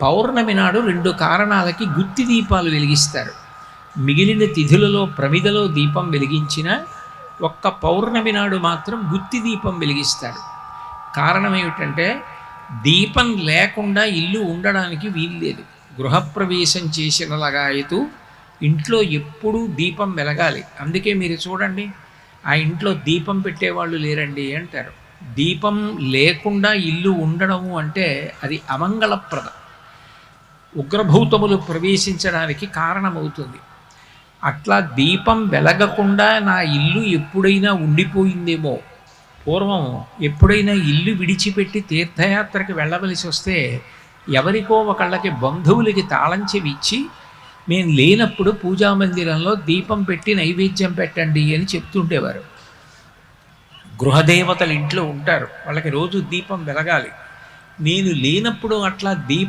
పౌర్ణమి నాడు 2 కారణాలకి గుత్తి దీపాలు వెలిగిస్తారు. మిగిలిన తిథులలో ప్రమిదలో దీపం వెలిగించిన ఒక్క పౌర్ణమి నాడు మాత్రం గుత్తి దీపం వెలిగిస్తారు. కారణం ఏమిటంటే దీపం లేకుండా ఇల్లు ఉండడానికి వీల్లేదు. గృహప్రవేశం చేసిన లగాయతూ ఇంట్లో ఎప్పుడూ దీపం వెలగాలి. అందుకే మీరు చూడండి, ఆ ఇంట్లో దీపం పెట్టేవాళ్ళు లేరండి అంటారు. దీపం లేకుండా ఇల్లు ఉండడము అంటే అది అమంగళప్రదం, ఉగ్రభూతములు ప్రవేశించడానికి కారణమవుతుంది. అట్లా దీపం వెలగకుండా నా ఇల్లు ఎప్పుడైనా ఉండిపోయిందేమో. పూర్వం ఎప్పుడైనా ఇల్లు విడిచిపెట్టి తీర్థయాత్రకి వెళ్ళవలసి వస్తే ఎవరికో ఒకళ్ళకి బంధువులకి తాళం చెవి ఇచ్చి మేము లేనప్పుడు పూజామందిరంలో దీపం పెట్టి నైవేద్యం పెట్టండి అని చెప్తుండేవారు. గృహదేవతలు ఇంట్లో ఉంటారు, వాళ్ళకి రోజు దీపం వెలగాలి. నేను లేనప్పుడు అట్లా దీపం